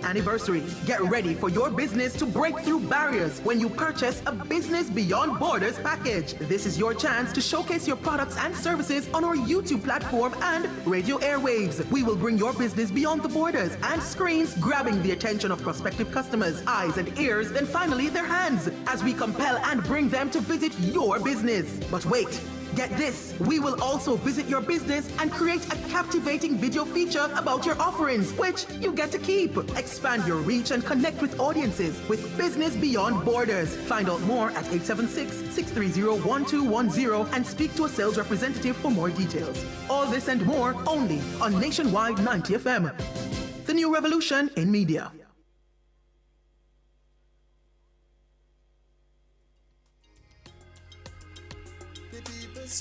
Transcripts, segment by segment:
anniversary. Get ready for your business to break through barriers when you purchase a Business Beyond Borders package. This is your chance to showcase your products and services on our YouTube platform and radio airwaves. We will bring your business beyond the borders and screens, grabbing the attention of prospective customers, eyes and ears, then finally their hands, as we compel and bring them to visit your business. But wait, get this, we will also visit your business and create a captivating video feature about your offerings, which you get to keep. Expand your reach and connect with audiences with Business Beyond Borders. Find out more at 876-630-1210 and speak to a sales representative for more details. All this and more only on Nationwide 90 FM. The new revolution in media.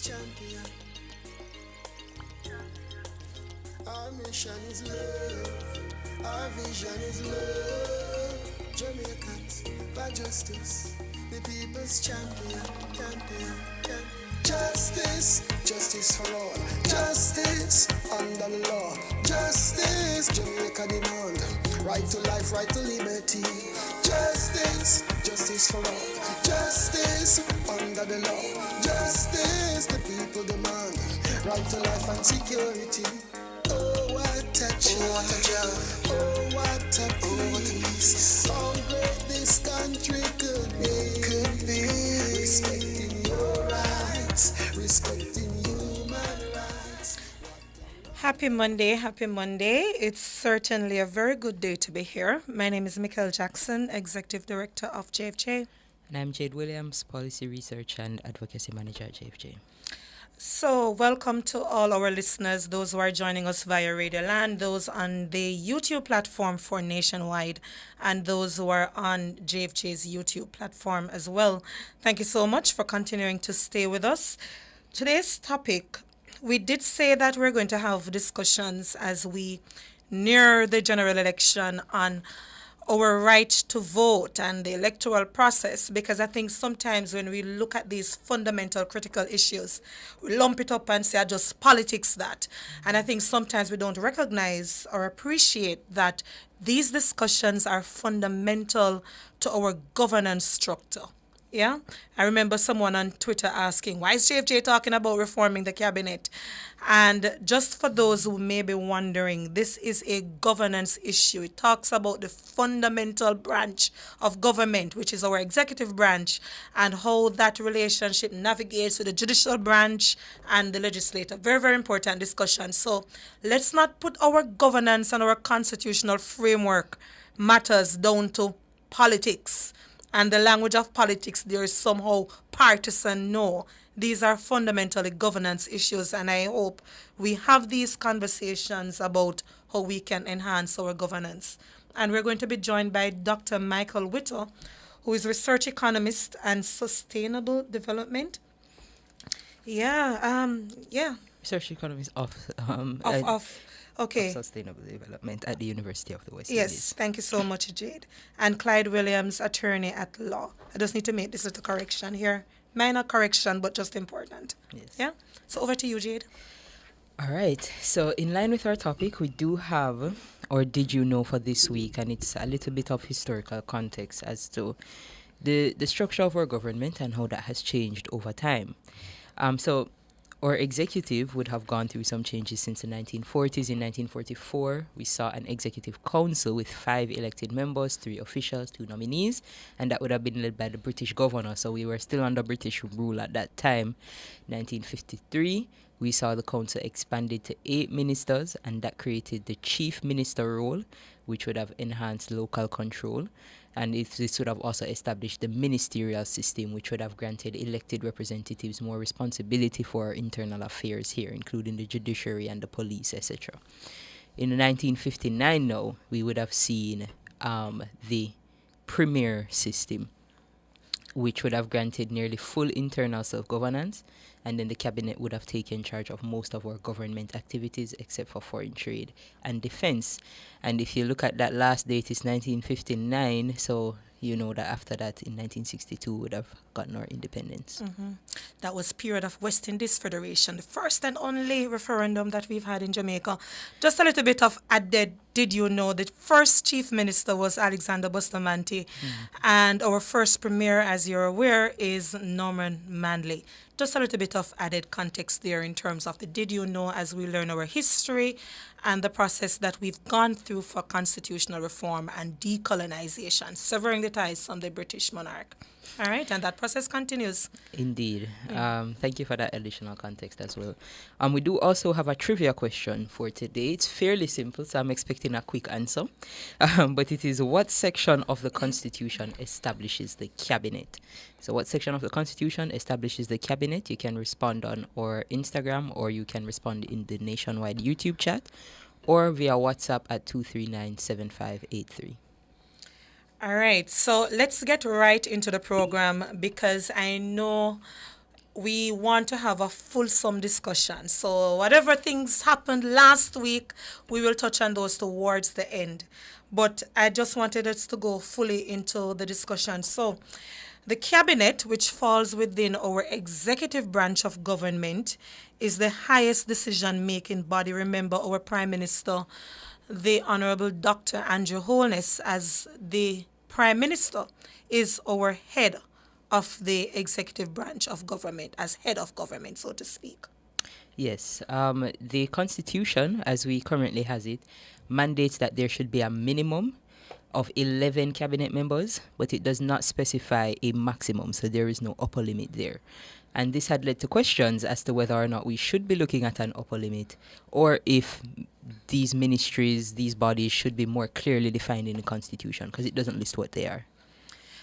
Champion. Our mission is love. Our vision is love. Jamaicans for justice. The people's champion. Justice, justice for all. Justice under the law. Justice, Jamaica demand. Right to life, right to liberty. Justice, justice for all. Justice under the law. Justice, the people demand. Right to life and security. Oh, what a joy. Oh, what a peace. How great this country could be. Respecting your rights. Respecting human rights. Happy Monday, happy Monday. It's certainly a very good day to be here. My name is Michael Jackson, Executive Director of JFJ. And I'm Jade Williams, Policy Research and Advocacy Manager at JFJ. So, welcome to all our listeners, those who are joining us via Radio Land, those on the YouTube platform for Nationwide, and those who are on JFJ's YouTube platform as well. Thank you so much for continuing to stay with us. Today's topic, we did say that we're going to have discussions as we near the general election on our right to vote and the electoral process, because I think sometimes when we look at these fundamental critical issues, we lump it up and say just politics that. And I think sometimes we don't recognize or appreciate that these discussions are fundamental to our governance structure. Yeah, I remember someone on Twitter asking, why is JFJ talking about reforming the cabinet? And just for those who may be wondering, this is a governance issue. It talks about the fundamental branch of government, which is our executive branch, and how that relationship navigates with the judicial branch and the legislature. Very, very important discussion. So let's not put our governance and our constitutional framework matters down to politics. And the language of politics, there is somehow partisan. No, these are fundamentally governance issues, and I hope we have these conversations about how we can enhance our governance. And we're going to be joined by Dr. Michael Whittle, who is research economist and sustainable development. Research economist Okay. of sustainable development at the University of the West Yes, Indies. thank you so much, Jade. And Clyde Williams, attorney at law. I just need to make this little correction here. Minor correction, but just important. Yes. Yeah? So over to you, Jade. All right. So in line with our topic, we do have, or did you know for this week, and it's a little bit of historical context as to the structure of our government and how that has changed over time. So our executive would have gone through some changes since the 1940s. In 1944, we saw an executive council with 5 elected members, 3 officials, 2 nominees, and that would have been led by the British governor. So we were still under British rule at that time. 1953, we saw the council expanded to 8 ministers, and that created the chief minister role, which would have enhanced local control. And this would have also established the ministerial system, which would have granted elected representatives more responsibility for internal affairs here, including the judiciary and the police, etc. In 1959 now, we would have seen the premier system, which would have granted nearly full internal self-governance, and then the cabinet would have taken charge of most of our government activities except for foreign trade and defense. And if you look at that last date, it's 1959, so you know that after that, in 1962, we would have gotten our independence. Mm-hmm. That was period of West Indies Federation, the first and only referendum that we've had in Jamaica. Just a little bit of added Did you know the first chief minister was Alexander Bustamante, and our first premier, as you're aware, is Norman Manley. Just a little bit of added context there in terms of the did you know as we learn our history and the process that we've gone through for constitutional reform and decolonization, severing the ties from the British monarch. All right, and that process continues. Indeed. Thank you for that additional context as well. We do also have a trivia question for today. It's fairly simple, so I'm expecting a quick answer. But it is, what section of the Constitution establishes the cabinet? So what section of the Constitution establishes the cabinet? You can respond on our Instagram, or you can respond in the Nationwide YouTube chat, or via WhatsApp at 239-7583. All right, so let's get right into the program because I know we want to have a fulsome discussion. So whatever things happened last week, we will touch on those towards the end. But I just wanted us to go fully into the discussion. So the cabinet, which falls within our executive branch of government, is the highest decision-making body. Remember, our Prime Minister, the Honorable Dr. Andrew Holness, as the Prime Minister, is our head of the executive branch of government, as head of government, so to speak. Yes, the Constitution, as we currently has it, mandates that there should be a minimum of 11 cabinet members, but it does not specify a maximum, so there is no upper limit there. And this had led to questions as to whether or not we should be looking at an upper limit, or if these ministries, these bodies should be more clearly defined in the Constitution, because it doesn't list what they are.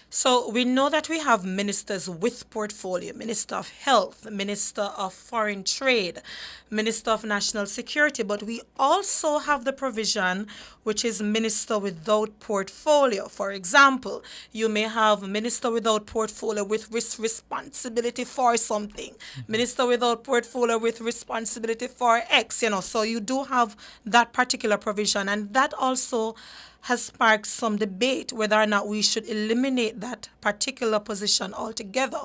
So we know that we have ministers with portfolio: Minister of Health, Minister of Foreign Trade, Minister of National Security, but we also have the provision which is Minister without portfolio. For example, you may have Minister without portfolio with responsibility for something, Minister without portfolio with responsibility for X, so you do have that particular provision, and that also has sparked some debate whether or not we should eliminate that particular position altogether,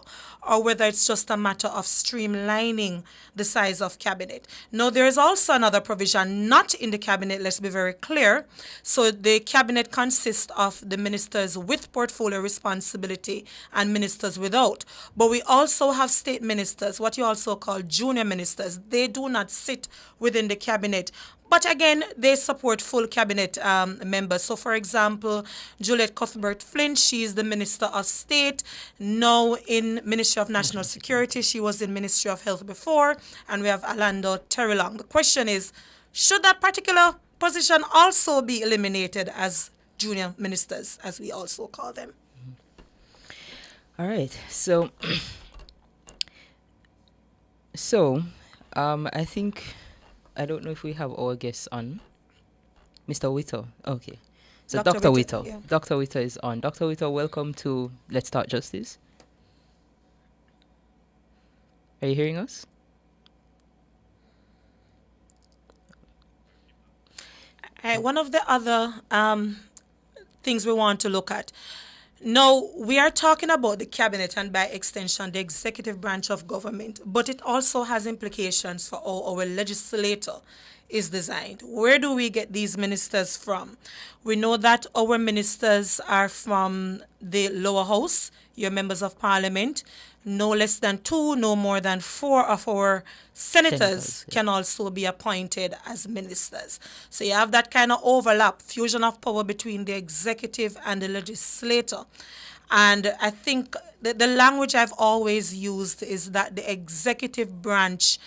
or whether it's just a matter of streamlining the size of cabinet. Now, there is also another provision not in the cabinet, let's be very clear. So the cabinet consists of the ministers with portfolio responsibility and ministers without. But we also have state ministers, what you also call junior ministers. They do not sit within the cabinet, but again, they support full cabinet members. So, for example, Juliet Cuthbert Flynn, she is the Minister of State, now in Ministry of National Security. She was in Ministry of Health before. And we have Alando Terrilong. The question is, should that particular position also be eliminated as junior ministers, as we also call them? All right. So, I think, I don't know if we have our guests on. Mr. Whittle. Okay. So Dr. Whittle. Yeah. Dr. Whittle is on. Dr. Whittle, welcome to Let's Talk Justice. Are you hearing us? One of the other things we want to look at. Now, we are talking about the cabinet and by extension, the executive branch of government, but it also has implications for how our legislator is designed. Where do we get these ministers from? We know that our ministers are from the lower house, your members of parliament. No less than 2, no more than 4 of our senators can also be appointed as ministers. So you have that kind of overlap, fusion of power between the executive and the legislator. And I think the language I've always used is that the executive branch,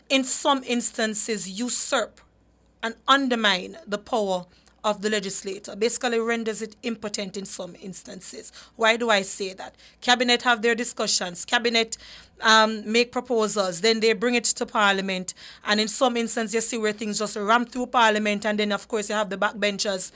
in some instances, usurp and undermine the power of the legislator, basically renders it impotent in some instances. Why do I say that? Cabinet have their discussions. Cabinet make proposals. Then they bring it to Parliament. And in some instances, you see where things just ram through Parliament. And then, of course, you have the backbenchers.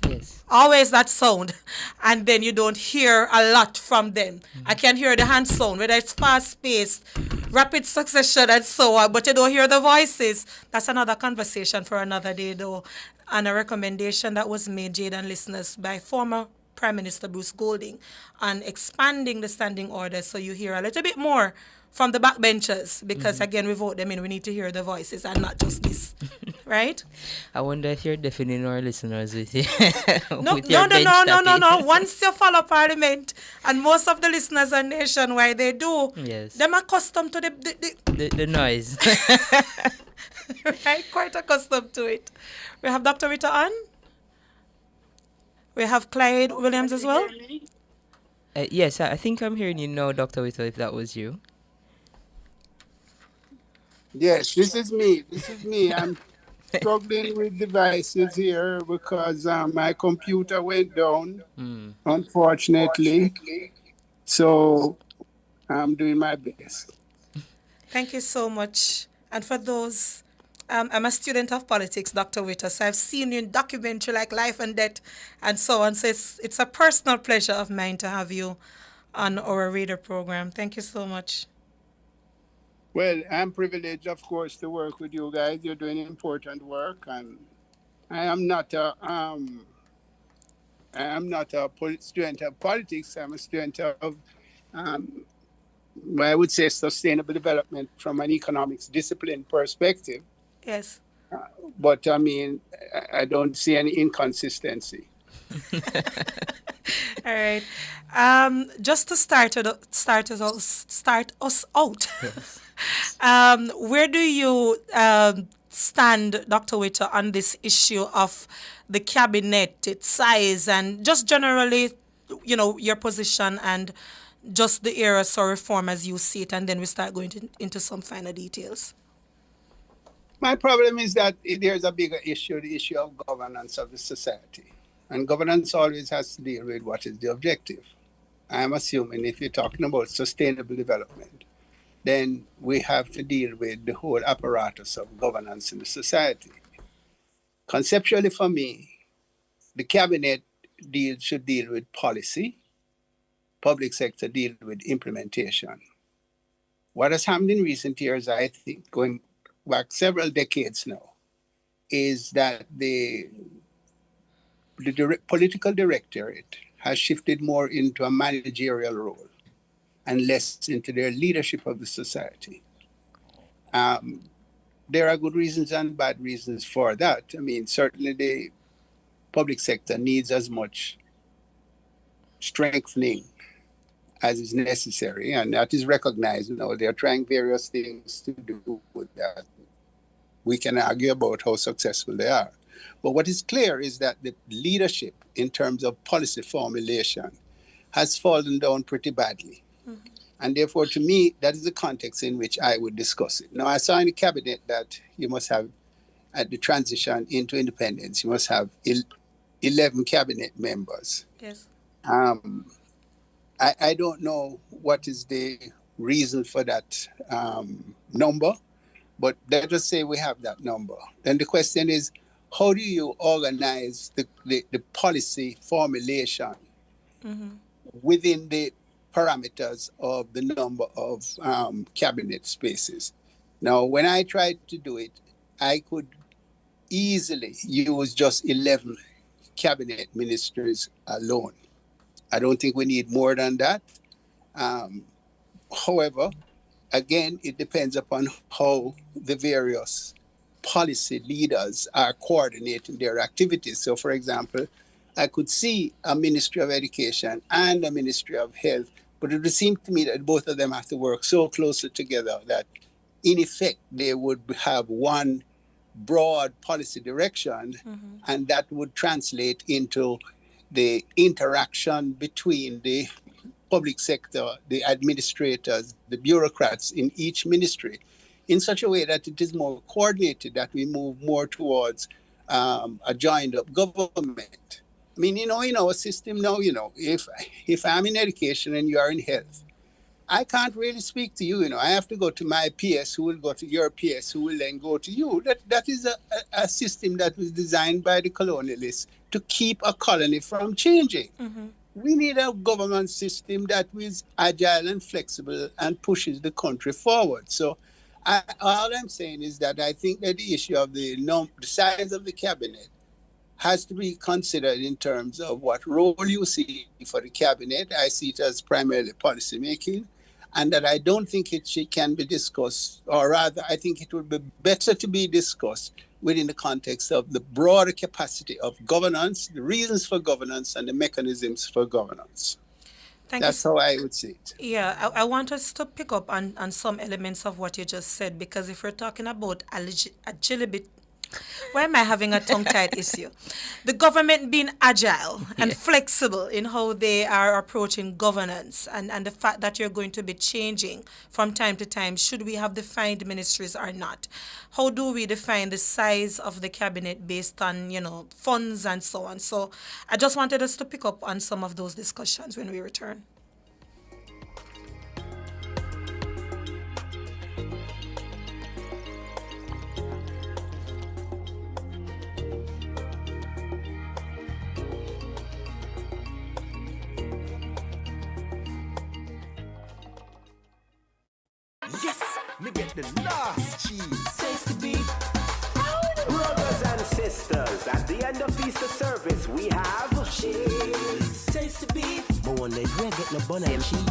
Yes. Always that sound. And then you don't hear a lot from them. I can hear the hand sound, whether it's fast-paced, rapid succession, and so on. But you don't hear the voices. That's another conversation for another day, though. And a recommendation that was made, Jade and listeners, by former Prime Minister Bruce Golding on expanding the standing order so you hear a little bit more from the backbenchers because, again, we vote them in. We need to hear the voices and not just this. right? I wonder if you're deafening our listeners with, No, with no, your no, bench no, no, no, tapping. no. Once you follow Parliament, and most of the listeners are nationwide, they do. Yes. Them accustomed to The noise. right, quite accustomed to it. We have Dr. Rita on. We have Clyde Williams as well. Yes, I think I'm hearing you now, Dr. Whittle, if that was you. Yes, this is me. This is me. I'm struggling with devices here because my computer went down, unfortunately. So I'm doing my best. Thank you so much. And for those, I'm a student of politics, Dr. Witter, so I've seen you in documentary like Life and Death and so on. So it's a personal pleasure of mine to have you on our reader program. Thank you so much. Well, I'm privileged, of course, to work with you guys. You're doing important work, and I am not a student of politics. I'm a student of, um, I would say, sustainable development from an economics discipline perspective. Yes. But I mean, I don't see any inconsistency. All right. Just to start us out. Yes. Where do you stand, Dr. Witter, on this issue of the cabinet, its size, and just generally, your position and just the areas of reform as you see it, and then we start going into some finer details. My problem is that there's a bigger issue, the issue of governance of the society. And governance always has to deal with what is the objective. I'm assuming if you're talking about sustainable development, then we have to deal with the whole apparatus of governance in the society. Conceptually, for me, the cabinet should deal with policy, public sector deal with implementation. What has happened in recent years, I think, going back several decades now, is that the political directorate has shifted more into a managerial role and less into their leadership of the society. There are good reasons and bad reasons for that. I mean, certainly the public sector needs as much strengthening as is necessary, and that is recognized. They're trying various things to do with that. We can argue about how successful they are. But what is clear is that the leadership in terms of policy formulation has fallen down pretty badly. And therefore, to me, that is the context in which I would discuss it. Now, I saw in the cabinet that you must have, at the transition into independence, you must have 11 cabinet members. Yes. I don't know what is the reason for that number, but let us say we have that number. Then the question is, how do you organize the policy formulation within the parameters of the number of cabinet spaces? Now, when I tried to do it, I could easily use just 11 cabinet ministers alone. I don't think we need more than that. However, again, it depends upon how the various policy leaders are coordinating their activities. So, for example, I could see a Ministry of Education and a Ministry of Health, but it would seem to me that both of them have to work so closely together that, in effect, they would have one broad policy direction, and that would translate into the interaction between the public sector, the administrators, the bureaucrats in each ministry in such a way that it is more coordinated, that we move more towards a joined up government. I mean, in our system now, if I'm in education and you are in health, I can't really speak to you. I have to go to my PS, who will go to your PS, who will then go to you. That is a system that was designed by the colonialists to keep a colony from changing. We need a government system that is agile and flexible and pushes the country forward. So all I'm saying is that I think that the issue of the size of the cabinet has to be considered in terms of what role you see for the cabinet. I see it as primarily policy making. and that I don't think can be discussed, or rather, I think it would be better to be discussed within the context of the broader capacity of governance, the reasons for governance, and the mechanisms for governance. Thank you. That's how I would see it. Yeah, I want us to pick up on some elements of what you just said, because if we're talking about agility, why am I having a tongue-tied issue? The government being agile and flexible in how they are approaching governance, and the fact that you're going to be changing from time to time, should we have defined ministries or not? How do we define the size of the cabinet based on, funds and so on? So I just wanted us to pick up on some of those discussions when we return. Yes, me get the last cheese. Taste the beat. Brothers and sisters, at the end of Easter service, we have cheese. Taste the beat. But one day we get no bun and cheese.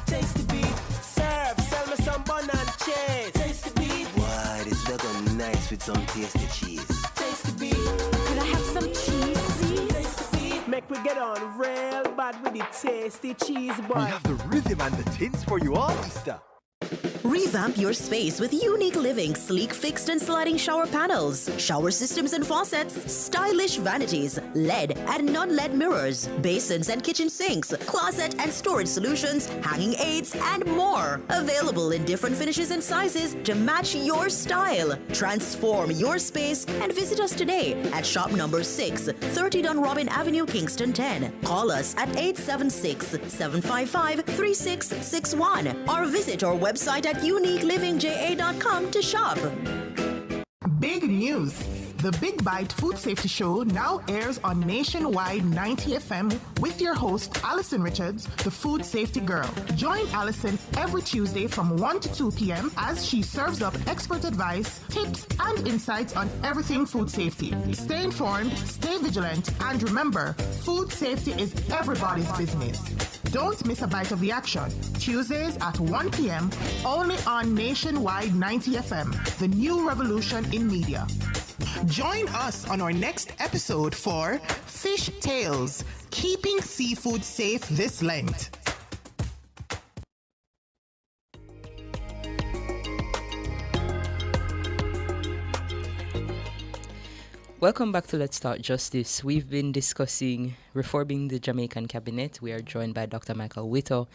Taste the beat. Serve, sell me some bun and cheese. Taste the beat. Why, this looking nice with some tasty cheese. Taste the beat. Could I have some cheese, please? Taste the beat. Make we get on real bad with the tasty cheese, boy. We have the rhythm and the tints for you all, Easter. Revamp your space with Unique Living sleek fixed and sliding shower panels, shower systems and faucets, stylish vanities, LED and non-LED mirrors, basins and kitchen sinks, closet and storage solutions, hanging aids, and more. Available in different finishes and sizes to match your style. Transform your space and visit us today at shop number 6, 30 Dunrobin Avenue, Kingston 10. Call us at 876-755-3661 or visit our website at uniquelivingja.com to shop. Big news! The Big Bite Food Safety Show now airs on Nationwide 90 FM with your host, Alison Richards, the Food Safety Girl. Join Alison every Tuesday from 1 to 2 p.m. as she serves up expert advice, tips, and insights on everything food safety. Stay informed, stay vigilant, and remember, food safety is everybody's business. Don't miss a bite of the action. Tuesdays at 1 p.m. only on Nationwide 90 FM, the new revolution in media. Join us on our next episode for Fish Tales, keeping seafood safe this Lent. Welcome back to Let's Talk Justice. We've been discussing reforming the Jamaican cabinet. We are joined by Dr. Michael Whittle,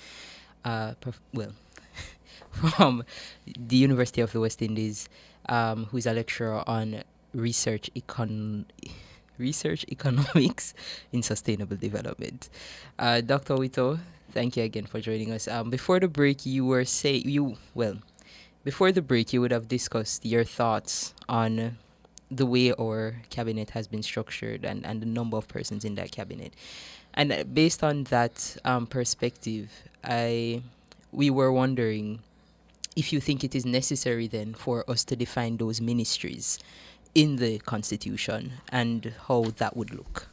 from the University of the West Indies, who is a lecturer on research economics in sustainable development. Dr. Whittle, thank you again for joining us. Before the break, you would have discussed your thoughts on the way our cabinet has been structured and the number of persons in that cabinet. And based on that perspective, we were wondering if you think it is necessary then for us to define those ministries in the Constitution and how that would look.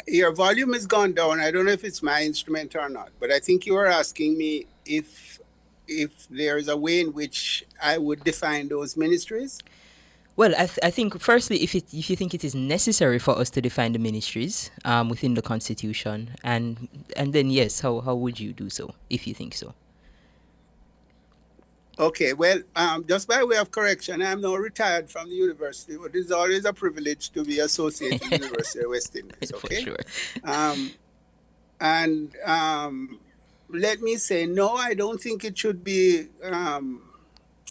Your volume has gone down. I don't know if it's my instrument or not, but I think you were asking me if there's a way in which I would define those ministries. Well, I think firstly, if you think it is necessary for us to define the ministries within the Constitution, and then yes, how would you do so if you think so? Okay, well, just by way of correction, I'm now retired from the university, but it's always a privilege to be associated with the University of West Indies. Okay, for sure. Let me say, no, I don't think it should be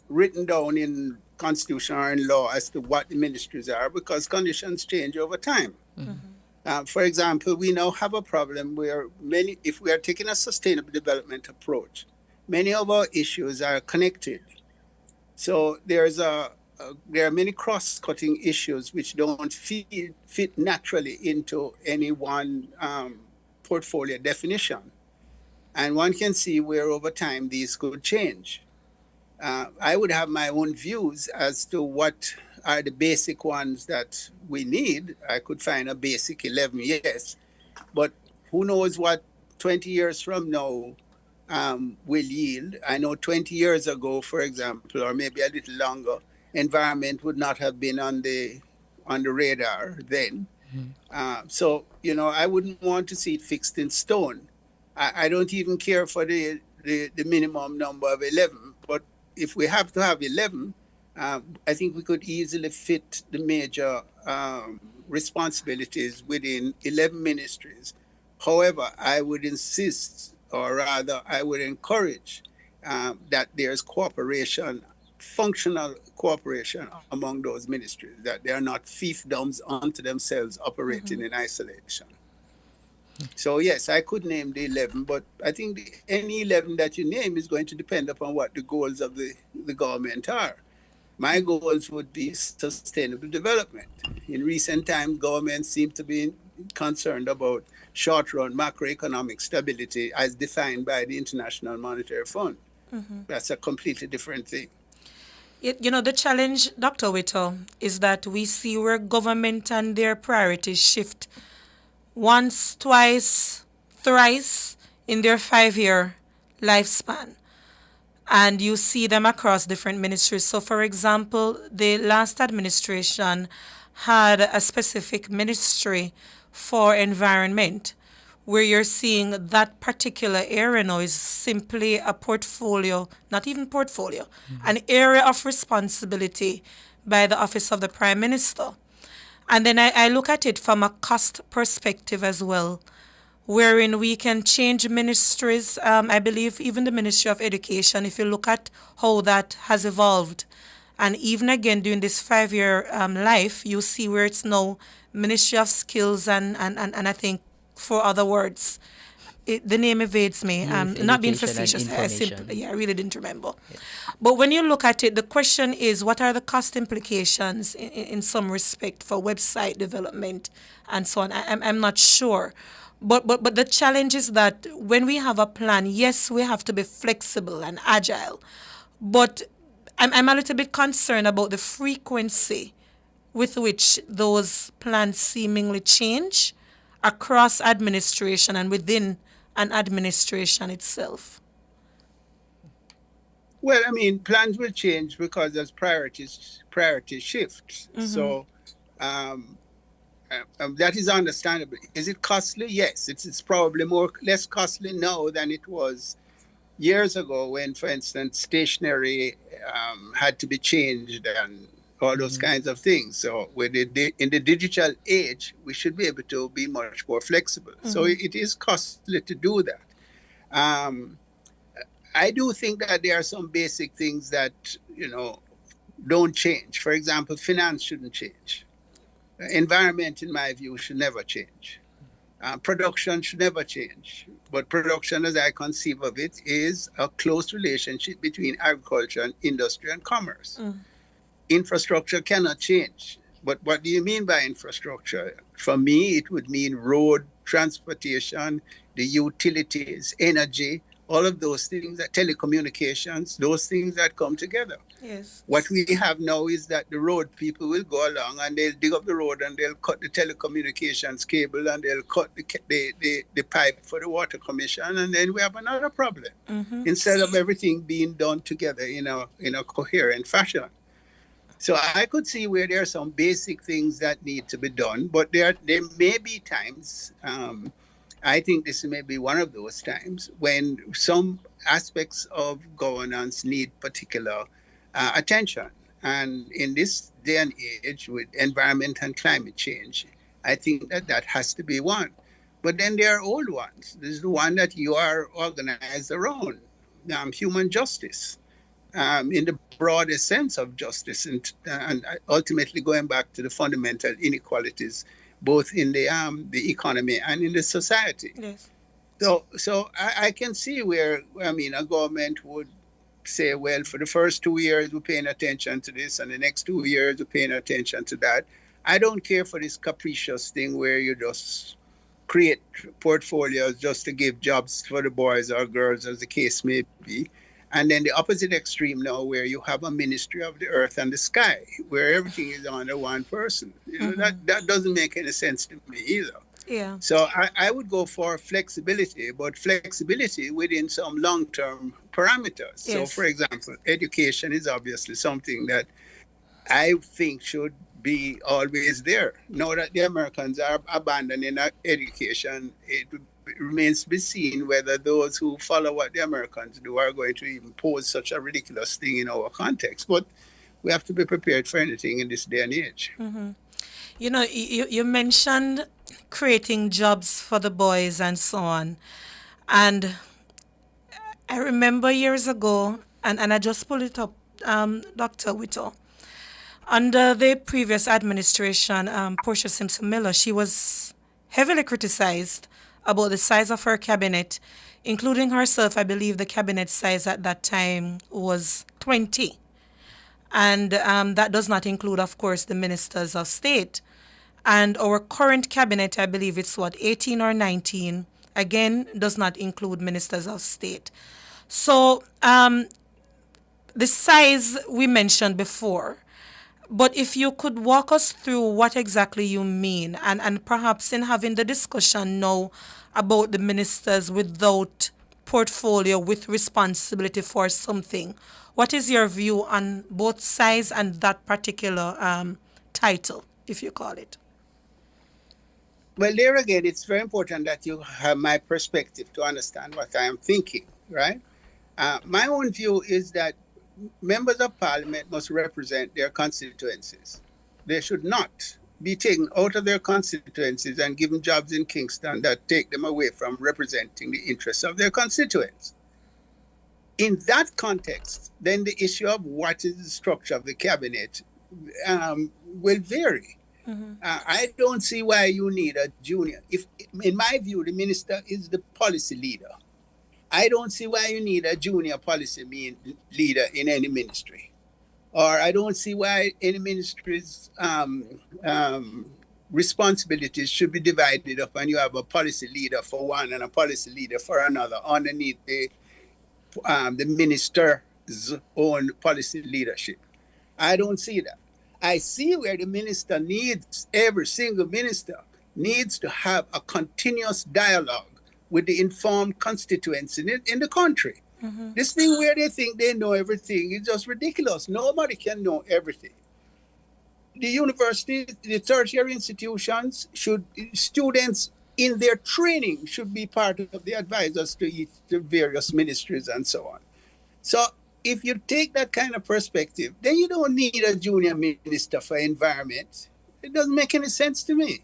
written down in Constitution or in law as to what the ministries are, because conditions change over time. Mm-hmm. For example, we now have a problem where if we are taking a sustainable development approach, many of our issues are connected. So there are many cross-cutting issues which don't fit naturally into any one portfolio definition. And one can see where over time these could change. I would have my own views as to what are the basic ones that we need. I could find a basic 11, yes. But who knows what 20 years from now will yield. I know 20 years ago, for example, or maybe a little longer, environment would not have been on the radar then. So, I wouldn't want to see it fixed in stone. I don't even care for the minimum number of 11, but if we have to have 11, I think we could easily fit the major responsibilities within 11 ministries. However, I would insist, or rather, I would encourage that there's cooperation, functional cooperation among those ministries, that they are not fiefdoms unto themselves operating in isolation. So, yes, I could name the 11, but I think any 11 that you name is going to depend upon what the goals of the government are. My goals would be sustainable development. In recent times, governments seem to be concerned about short-run macroeconomic stability as defined by the International Monetary Fund. That's a completely different thing. The challenge, Dr. Whittle, is that we see where government and their priorities shift once, twice, thrice in their 5-year lifespan. And you see them across different ministries. So, for example, the last administration had a specific ministry for environment, where you're seeing that particular area now is simply a portfolio, not even portfolio, an area of responsibility by the Office of the Prime Minister. And then I look at it from a cost perspective as well, wherein we can change ministries. I believe even the Ministry of Education, if you look at how that has evolved, and even again during this 5-year life, you see where it's now Ministry of Skills and I think 4 other words. The name evades me. Not being facetious, I really didn't remember. Yeah. But when you look at it, the question is, what are the cost implications in some respect for website development and so on? I'm not sure. But the challenge is that when we have a plan, yes, we have to be flexible and agile. But I'm a little bit concerned about the frequency with which those plans seemingly change across administration and within an administration itself. Well, I mean, plans will change because as priority shifts. So that is understandable. Is it costly? Yes, it's probably less costly now than it was years ago when, for instance, stationery had to be changed and all those kinds of things. So in the digital age, we should be able to be much more flexible. So it is costly to do that. I do think that there are some basic things that, don't change. For example, finance shouldn't change. Environment, in my view, should never change. Production should never change. But production, as I conceive of it, is a close relationship between agriculture and industry and commerce. Infrastructure cannot change. But what do you mean by infrastructure? For me, it would mean road, transportation, the utilities, energy, all of those things, that telecommunications, those things that come together. Yes. What we have now is that the road people will go along and they'll dig up the road and they'll cut the telecommunications cable and they'll cut the pipe for the water commission, and then we have another problem. Instead of everything being done together in a coherent fashion. So I could see where there are some basic things that need to be done, but there may be times, I think this may be one of those times, when some aspects of governance need particular attention. And in this day and age with environment and climate change, I think that has to be one. But then there are old ones. There's the one that you are organized around, human justice. In the broadest sense of justice, and ultimately going back to the fundamental inequalities, both in the economy and in the society. Yes. So I can see where, a government would say, well, for the first 2 years, we're paying attention to this, and the next 2 years, we're paying attention to that. I don't care for this capricious thing where you just create portfolios just to give jobs for the boys or girls, as the case may be. And then the opposite extreme now, where you have a ministry of the earth and the sky, where everything is under one person. That doesn't make any sense to me either. Yeah. So I would go for flexibility, but flexibility within some long-term parameters. So, for Yes. example, education is obviously something that I think should be always there. Now that the Americans are abandoning education, it remains to be seen whether those who follow what the Americans do are going to even pose such a ridiculous thing in our context. But we have to be prepared for anything in this day and age. You know, you mentioned creating jobs for the boys and so on. And I remember years ago, and I just pulled it up, Dr. Whittle. Under the previous administration, Portia Simpson Miller, she was heavily criticized about the size of her cabinet, including herself. I believe the cabinet size at that time was 20. And that does not include, of course, the ministers of state. And our current cabinet, I believe it's what, 18 or 19, again, does not include ministers of state. So the size we mentioned before, but if you could walk us through what exactly you mean, and perhaps in having the discussion now about the ministers without portfolio with responsibility for something, what is your view on both size and that particular title, if you call it? Well, there again, it's very important that you have my perspective to understand what I am thinking, right? My own view is that members of parliament must represent their constituencies. They should not be taken out of their constituencies and given jobs in Kingston that take them away from representing the interests of their constituents. In that context, then the issue of what is the structure of the cabinet will vary. I don't see why you need a junior. If, in my view, the minister is the policy leader. I don't see why you need a junior policy leader in any ministry. Or I don't see why any ministry's responsibilities should be divided up and you have a policy leader for one and a policy leader for another underneath the minister's own policy leadership. I don't see that. I see where the minister needs, every single minister needs to have a continuous dialogue with the informed constituents in the country. This thing where they think they know everything is just ridiculous. Nobody can know everything. The universities, the tertiary institutions, students in their training should be part of the advisors to the various ministries and so on. So if you take that kind of perspective, then you don't need a junior minister for environment. It doesn't make any sense to me.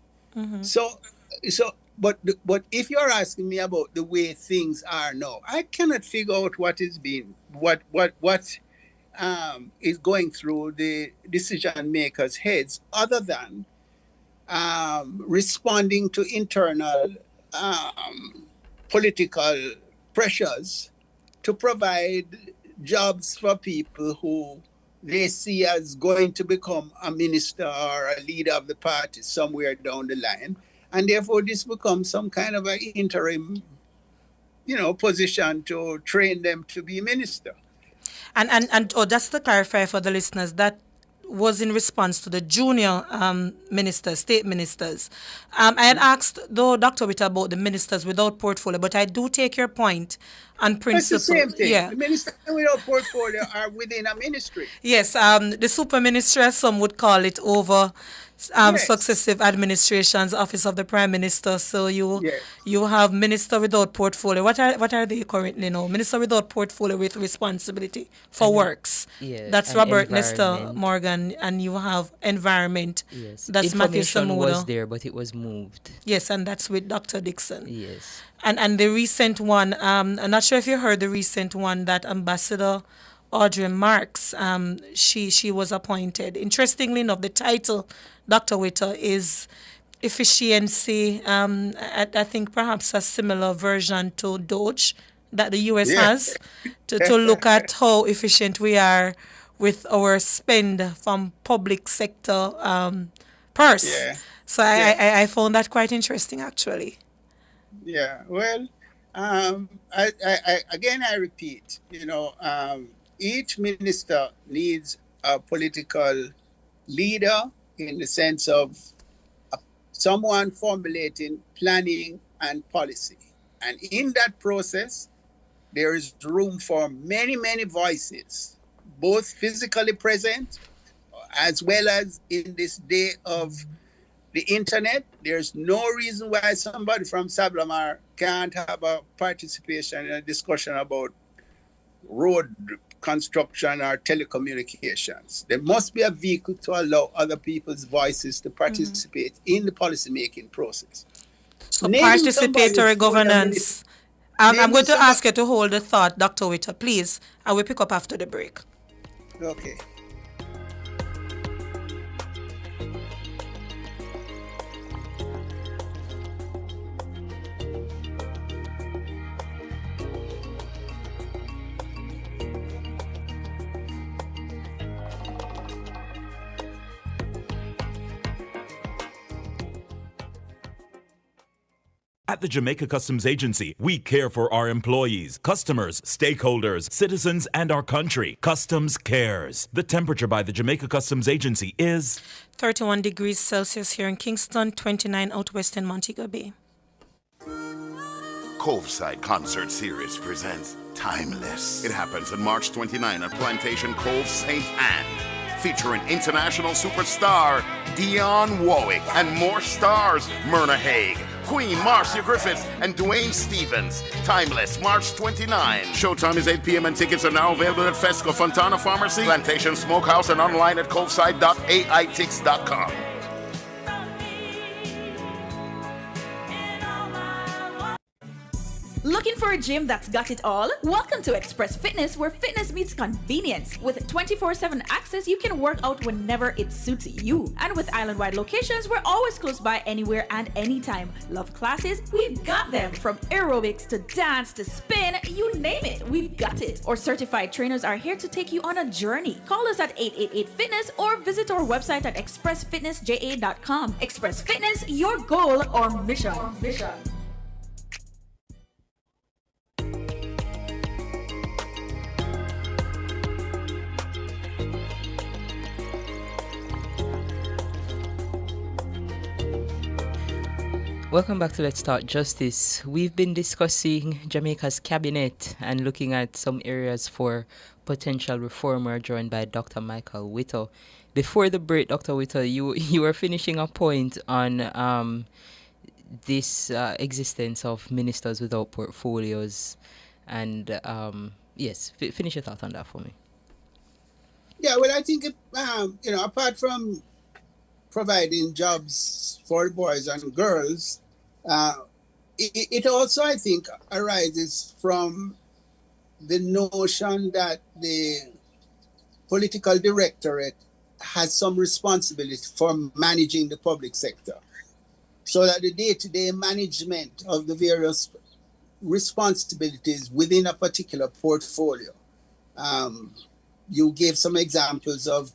But if you're asking me about the way things are now, I cannot figure out what is going through the decision makers' heads, other than responding to internal political pressures to provide jobs for people who they see as going to become a minister or a leader of the party somewhere down the line. And therefore, this becomes some kind of an interim, position to train them to be minister. And just to clarify for the listeners, that was in response to the junior ministers, state ministers. I had asked, though, Dr. Witt, about the ministers without portfolio, but I do take your point on principle. It's the same thing. Yeah. The ministers without portfolio are within a ministry. Yes, the super ministry, as some would call it, over Yes. successive administrations, office of the prime minister. So Yes. you have minister without portfolio. What are they currently now? Minister without portfolio with responsibility for works. Yeah, That's and Robert Nesta environment. Morgan, and you have environment. Yes. That's Matthew Information was Samuda. there, but it was moved. Yes, and that's with Dr. Dixon. Yes. And the recent one, I'm not sure if you heard the recent one that Ambassador Audrey Marks, she was appointed. Interestingly enough, the title, Dr. Witter, is efficiency. I think perhaps a similar version to Doge that the US Yeah. has to look at how efficient we are with our spend from public sector purse. Yeah. So I found that quite interesting, actually. Yeah. Well, I repeat, each minister needs a political leader in the sense of someone formulating planning and policy. And in that process, there is room for many, many voices, both physically present as well as in this day of the internet. There's no reason why somebody from Sablamar can't have a participation in a discussion about road construction or telecommunications. There must be a vehicle to allow other people's voices to participate in the policy-making process. So participatory governance. I'm going to ask you to hold the thought, Dr. Witter, please. I will pick up after the break. Okay. At the Jamaica Customs Agency, we care for our employees, customers, stakeholders, citizens, and our country. Customs cares. The temperature by the Jamaica Customs Agency is 31 degrees Celsius here in Kingston, 29 out west in Montego Bay. Coveside Concert Series presents Timeless. It happens on March 29 at Plantation Cove, St. Anne. Featuring international superstar Dionne Warwick and more stars, Myrna Hague, Queen Marcia Griffiths, and Dwayne Stevens. Timeless, March 29. Showtime is 8 p.m. and tickets are now available at Fesco, Fontana Pharmacy, Plantation Smokehouse, and online at coveside.aitix.com. Looking for a gym that's got it all? Welcome to Express Fitness, where fitness meets convenience. With 24/7 access, you can work out whenever it suits you. And with island-wide locations, we're always close by anywhere and anytime. Love classes? We've got them. From aerobics to dance to spin, you name it, we've got it. Our certified trainers are here to take you on a journey. Call us at 888-FITNESS or visit our website at expressfitnessja.com. Express Fitness, your goal or mission. Welcome back to Let's Talk Justice. We've been discussing Jamaica's cabinet and looking at some areas for potential reform. We're joined by Dr. Michael Witter. Before the break, Dr. Witter, you were finishing a point on this existence of ministers without portfolios. And yes, finish your thought on that for me. Yeah, well, I think, apart from providing jobs for boys and girls, it also, I think, arises from the notion that the political directorate has some responsibility for managing the public sector. So that the day-to-day management of the various responsibilities within a particular portfolio. You gave some examples of,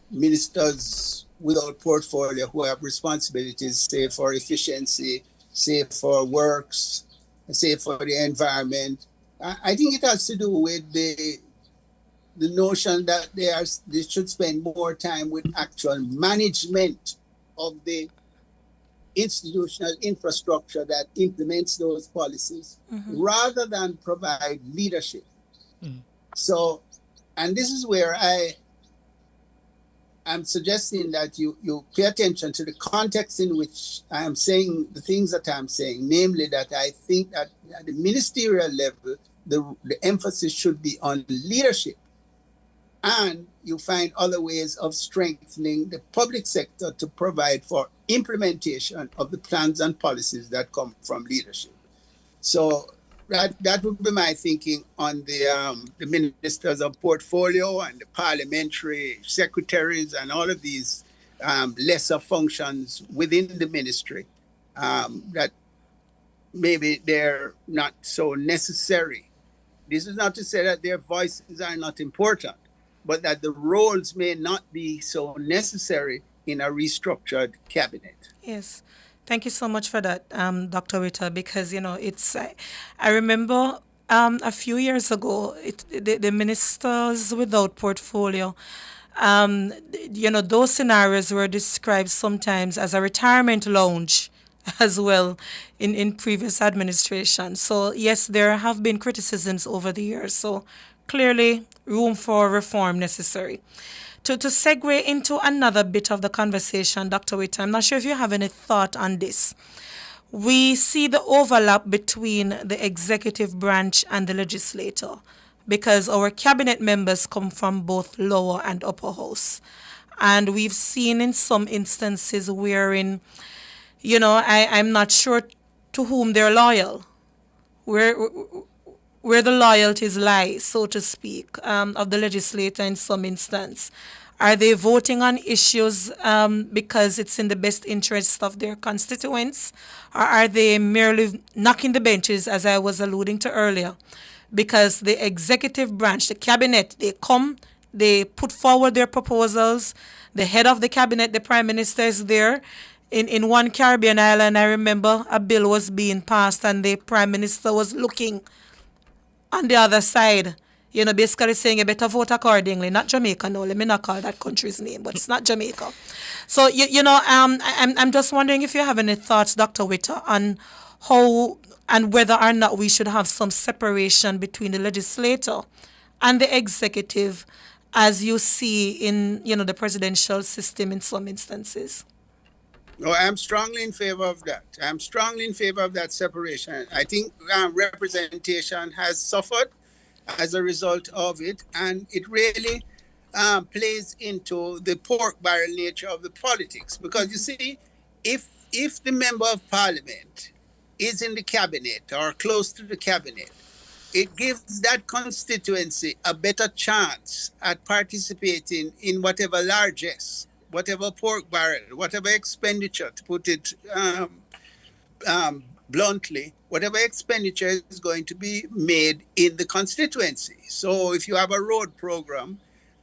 ministers without portfolio who have responsibilities, say for efficiency, say for works, say for the environment. I think it has to do with the notion that they should spend more time with actual management of the institutional infrastructure that implements those policies, rather than provide leadership. So, and this is where I'm suggesting that you pay attention to the context in which I am saying the things that I'm saying, namely that I think that at the ministerial level, the emphasis should be on leadership. And you find other ways of strengthening the public sector to provide for implementation of the plans and policies that come from leadership. So that would be my thinking on the ministers of portfolio and the parliamentary secretaries and all of these lesser functions within the ministry that maybe they're not so necessary. This is not to say that their voices are not important, but that the roles may not be so necessary in a restructured cabinet. Yes. Thank you so much for that, Dr. Witter, because, I remember a few years ago, the ministers without portfolio, Those scenarios were described sometimes as a retirement lounge as well in previous administration. So yes, there have been criticisms over the years. So clearly room for reform necessary. To segue into another bit of the conversation, Dr. Witt, I'm not sure if you have any thought on this. We see the overlap between the executive branch and the legislature because our cabinet members come from both lower and upper house. And we've seen in some instances wherein, I'm not sure to whom they're loyal, where the loyalties lie, so to speak, of the legislator in some instance. Are they voting on issues because it's in the best interest of their constituents? Or are they merely knocking the benches, as I was alluding to earlier? Because the executive branch, the cabinet, they come, they put forward their proposals. The head of the cabinet, the prime minister, is there. In one Caribbean island, I remember a bill was being passed and the prime minister was looking on the other side, basically saying you better vote accordingly. Not Jamaica, no. Let me not call that country's name, but it's not Jamaica. So, I'm just wondering if you have any thoughts, Dr. Witter, on how and whether or not we should have some separation between the legislator and the executive, as you see in, the presidential system in some instances. No, I'm strongly in favor of that. I'm strongly in favor of that separation. I think representation has suffered as a result of it, and it really plays into the pork barrel nature of the politics. Because you see, if the member of parliament is in the cabinet or close to the cabinet, it gives that constituency a better chance at participating in whatever largesse, whatever pork barrel, whatever expenditure, to put it bluntly, whatever expenditure is going to be made in the constituency. So if you have a road program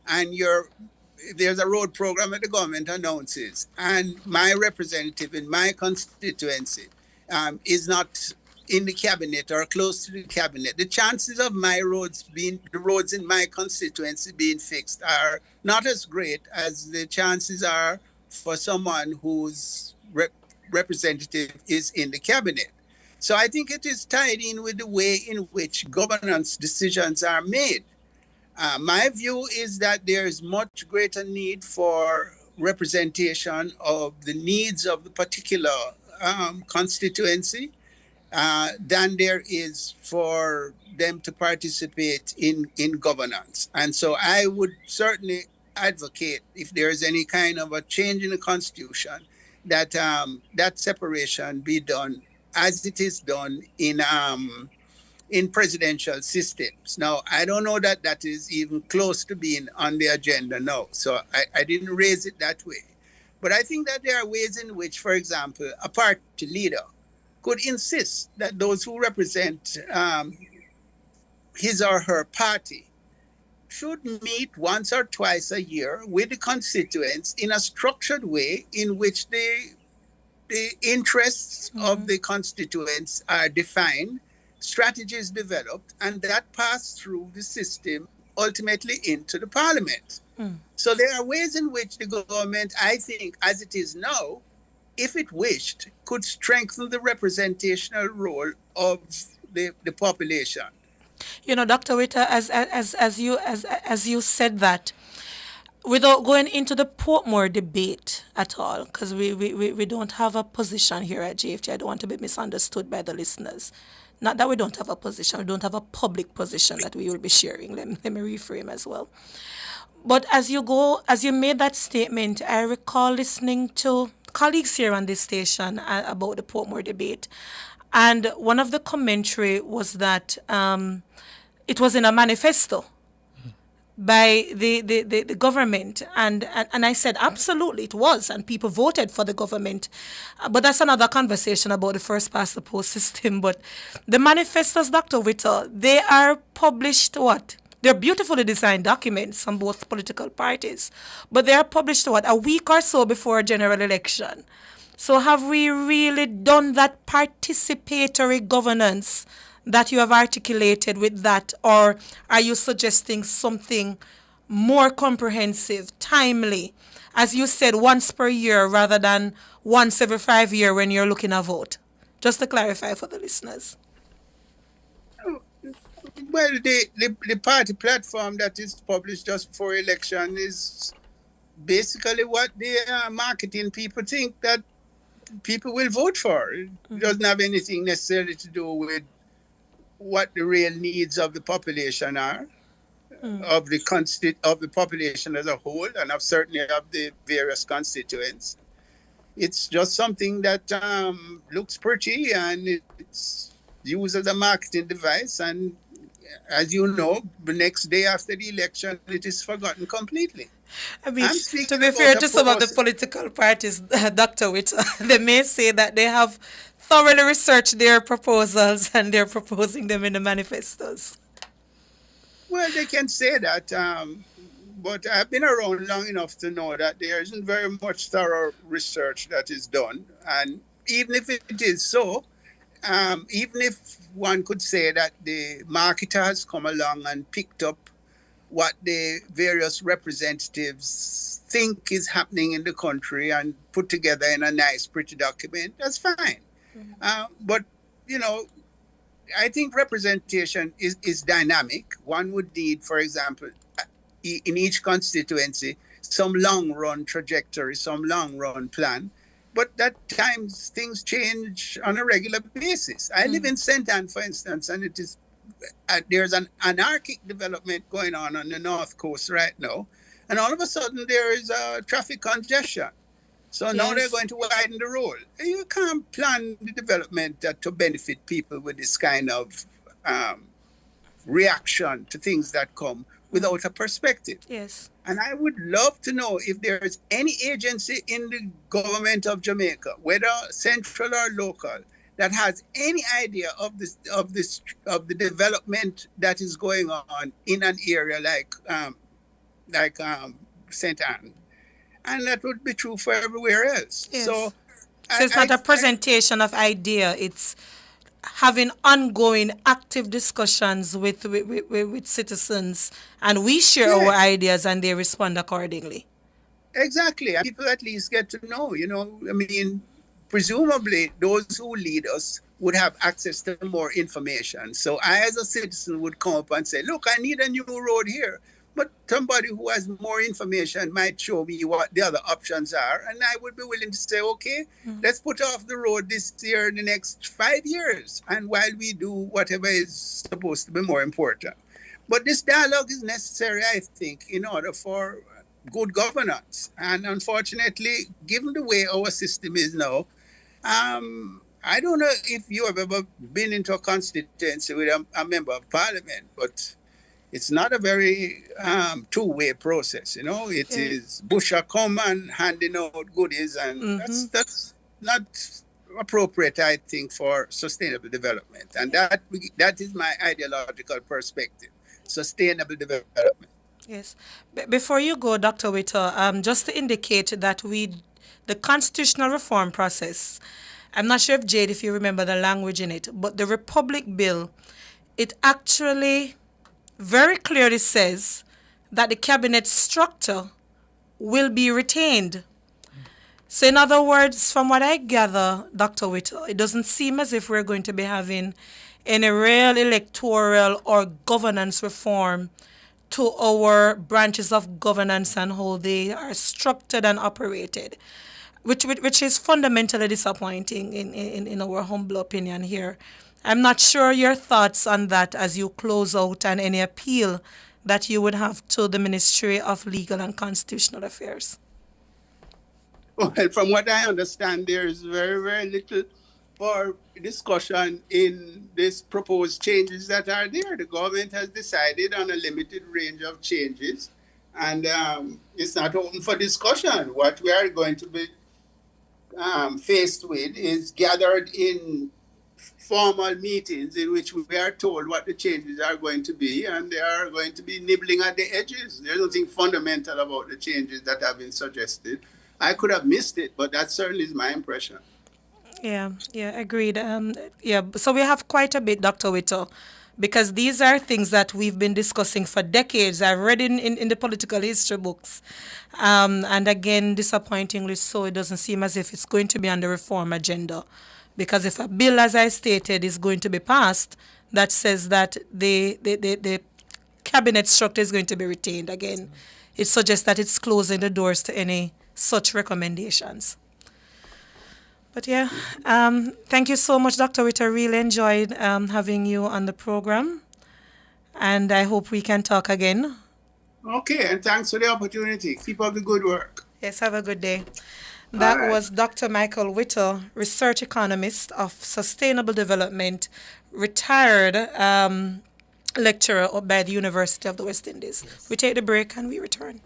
and there's a road program that the government announces, and my representative in my constituency is not in the cabinet or close to the cabinet, the chances of the roads in my constituency being fixed are not as great as the chances are for someone whose representative is in the cabinet. So I think it is tied in with the way in which governance decisions are made. My view is that there is much greater need for representation of the needs of the particular constituency than there is for them to participate in governance. And so I would certainly advocate, if there is any kind of a change in the constitution, that that separation be done as it is done in presidential systems. Now, I don't know that that is even close to being on the agenda now, so I didn't raise it that way. But I think that there are ways in which, for example, a party leader could insist that those who represent his or her party should meet once or twice a year with the constituents in a structured way in which the interests of the constituents are defined, strategies developed, and that pass through the system ultimately into the parliament. So there are ways in which the government, I think, as it is now, if it wished, could strengthen the representational role of the population. Dr. Witter, as you said that, without going into the Portmore debate at all, because we don't have a position here at JFT. I don't want to be misunderstood by the listeners. Not that we don't have a position, we don't have a public position that we will be sharing. Let me reframe as well. But as you made that statement, I recall listening to colleagues here on this station about the Portmore debate. And one of the commentary was that it was in a manifesto by the government. And I said, absolutely, it was. And people voted for the government. But that's another conversation about the first past the post system. But the manifestos, Dr. Witter, they are published what? They're beautifully designed documents from both political parties. But they are published what? A week or so before a general election. So have we really done that participatory governance that you have articulated with that, or are you suggesting something more comprehensive, timely, as you said, once per year rather than once every 5 years when you're looking a vote? Just to clarify for the listeners. Well, the party platform that is published just before election is basically what the marketing people think that people will vote for. It doesn't have anything necessarily to do with what the real needs of the population are, of the population as a whole, and of certainly of the various constituents. It's just something that looks pretty, and it's used as a marketing device. And as you know, the next day after the election, it is forgotten completely. I mean, to be fair to some of the political parties, Dr. Witt, they may say that they have thoroughly researched their proposals and they're proposing them in the manifestos. Well, they can say that, but I've been around long enough to know that there isn't very much thorough research that is done. And even if it is so, even if one could say that the marketer has come along and picked up what the various representatives think is happening in the country and put together in a nice, pretty document, that's fine. But, you know, I think representation is dynamic. One would need, for example, in each constituency, some long-run trajectory, some long-run plan. But at times, things change on a regular basis. I live in St. Anne, for instance, and it is there's an anarchic development going on the North Coast right now. And all of a sudden, there is a traffic congestion. So now they're going to widen the road. You can't plan the development to benefit people with this kind of reaction to things that come without a perspective. Yes. And I would love to know if there is any agency in the government of Jamaica, whether central or local, that has any idea of the development that is going on in an area like St. Anne. And that would be true for everywhere else. Yes. So it's not a presentation of idea. It's having ongoing active discussions with citizens, and we share our ideas and they respond accordingly. Exactly. And people at least get to know, I mean, presumably those who lead us would have access to more information. So I, as a citizen, would come up and say, look, I need a new road here. But somebody who has more information might show me what the other options are. And I would be willing to say, okay, let's put off the road this year in the next 5 years. And while we do whatever is supposed to be more important. But this dialogue is necessary, I think, in order for good governance. And unfortunately, given the way our system is now, I don't know if you have ever been into a constituency with a member of parliament, but it's not a very two-way process, It is Busher come and handing out goodies, and that's not appropriate, I think, for sustainable development. And that is my ideological perspective, sustainable development. Yes. Before you go, Dr. Witter, just to indicate that the constitutional reform process, I'm not sure if you remember the language in it, but the Republic Bill, it actually very clearly says that the cabinet structure will be retained. So in other words, from what I gather, Dr. Witter, it doesn't seem as if we're going to be having any real electoral or governance reform to our branches of governance and how they are structured and operated, which is fundamentally disappointing in our humble opinion here. I'm not sure your thoughts on that as you close out and any appeal that you would have to the Ministry of Legal and Constitutional Affairs. Well, from what I understand, there is very, very little for discussion in these proposed changes that are there. The government has decided on a limited range of changes, and it's not open for discussion. What we are going to be faced with is gathered in formal meetings in which we are told what the changes are going to be, and they are going to be nibbling at the edges. There's nothing fundamental about the changes that have been suggested. I could have missed it, but that certainly is my impression. Yeah, agreed. So we have quite a bit, Dr. Witter, because these are things that we've been discussing for decades. I've read in the political history books. And again, disappointingly so, it doesn't seem as if it's going to be on the reform agenda. Because if a bill, as I stated, is going to be passed, that says that the cabinet structure is going to be retained again, it suggests that it's closing the doors to any such recommendations. But yeah, thank you so much, Dr. Witt. I really enjoyed having you on the program. And I hope we can talk again. Okay, and thanks for the opportunity. Keep up the good work. Yes, have a good day. That was Dr. Michael Whittle, research economist of sustainable development, retired lecturer by the University of the West Indies. Yes. We take the break and we return.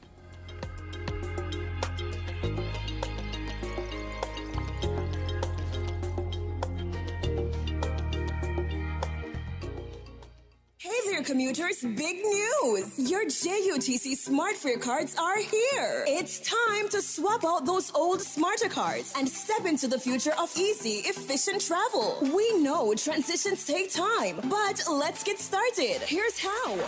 Hey there, commuters, big news! Your JUTC Smart Fare cards are here! It's time to swap out those old Smarter cards and step into the future of easy, efficient travel. We know transitions take time, but let's get started. Here's how.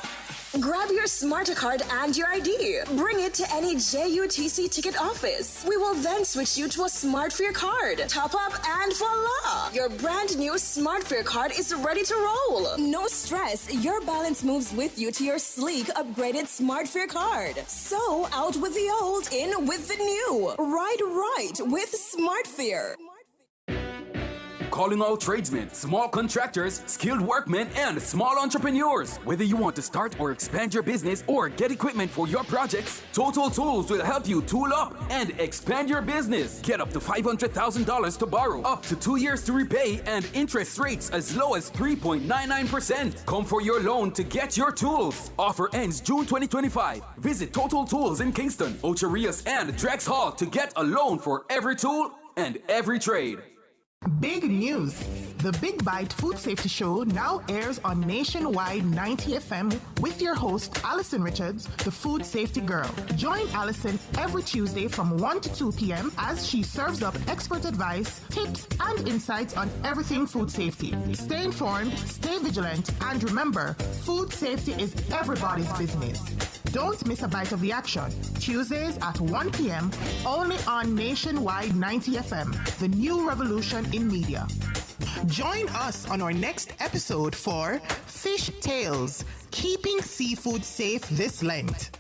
Grab your Smarter card and your ID. Bring it to any JUTC ticket office. We will then switch you to a Smart Fare card. Top up and voila! Your brand new Smart Fare card is ready to roll. No stress, your balance moves with you to your sleek, upgraded Smart Fare card. So, out with the old, in with the new. Right, with Smart Fare. Calling all tradesmen, small contractors, skilled workmen, and small entrepreneurs. Whether you want to start or expand your business or get equipment for your projects, Total Tools will help you tool up and expand your business. Get up to $500,000 to borrow, up to 2 years to repay, and interest rates as low as 3.99%. Come for your loan to get your tools. Offer ends June 2025. Visit Total Tools in Kingston, Ocho Rios, and Drex Hall to get a loan for every tool and every trade. Big news! The Big Bite Food Safety Show now airs on Nationwide 90 FM with your host, Alison Richards, the food safety girl. Join Alison every Tuesday from 1 to 2 p.m. as she serves up expert advice, tips, and insights on everything food safety. Stay informed, stay vigilant, and remember, food safety is everybody's business. Don't miss a bite of the action. Tuesdays at 1 p.m. only on Nationwide 90 FM, the new revolution in media. Join us on our next episode for Fish Tales, keeping seafood safe this Lent.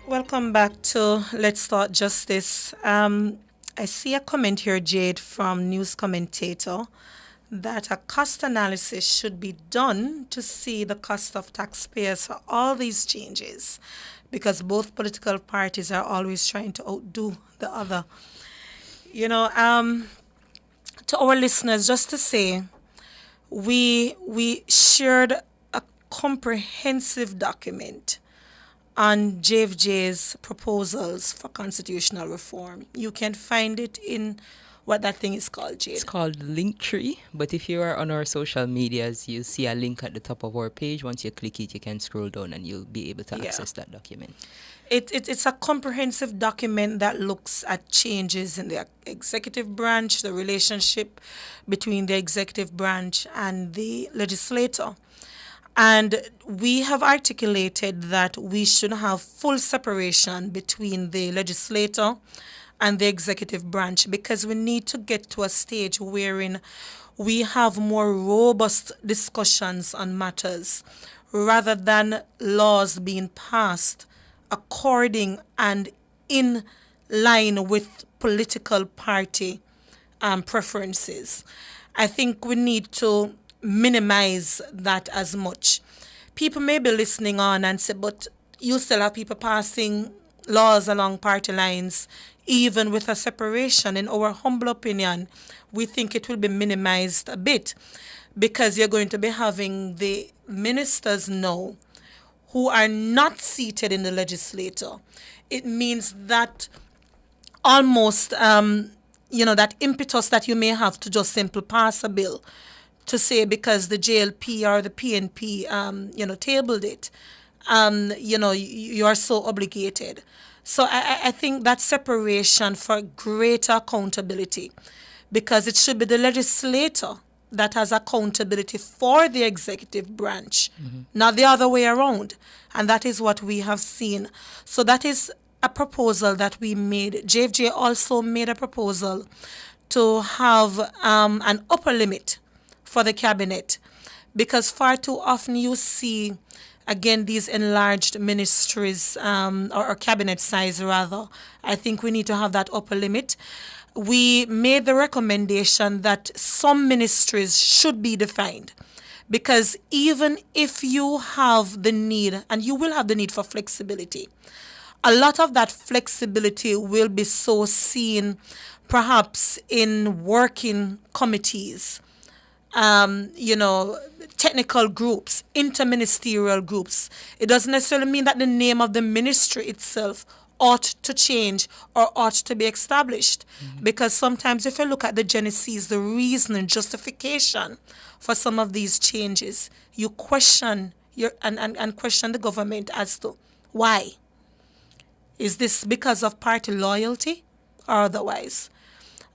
Welcome back to Let's Talk Justice. I see a comment here, Jade, from News Commentator, that a cost analysis should be done to see the cost of taxpayers for all these changes, because both political parties are always trying to outdo the other. You know, to our listeners, just to say, we shared a comprehensive document on JFJ's proposals for constitutional reform. You can find it in what that thing is called, Jade. It's called Linktree, but if you are on our social medias, you'll see a link at the top of our page. Once you click it, you can scroll down and you'll be able to access that document. It's a comprehensive document that looks at changes in the executive branch, the relationship between the executive branch and the legislator. And we have articulated that we should have full separation between the legislator and the executive branch, because we need to get to a stage wherein we have more robust discussions on matters rather than laws being passed according and in line with political party preferences. I think we need to minimize that as much. People may be listening on and say, but you still have people passing laws along party lines, even with a separation. In our humble opinion, we think it will be minimized a bit, because you're going to be having the ministers now who are not seated in the legislature. It means that almost, that impetus that you may have to just simply pass a bill to say because the JLP or the PNP, tabled it, you are so obligated. So I think that separation for greater accountability, because it should be the legislator that has accountability for the executive branch, not the other way around. And that is what we have seen. So that is a proposal that we made. JFJ also made a proposal to have an upper limit for the cabinet, because far too often you see, again, these enlarged ministries, or cabinet size rather. I think we need to have that upper limit. We made the recommendation that some ministries should be defined, because even if you have the need, and you will have the need for flexibility, a lot of that flexibility will be so seen perhaps in working committees, technical groups, interministerial groups. It doesn't necessarily mean that the name of the ministry itself ought to change or ought to be established. Because sometimes if you look at the genesis, the reason and justification for some of these changes, you question and question the government as to why. Is this because of party loyalty or otherwise?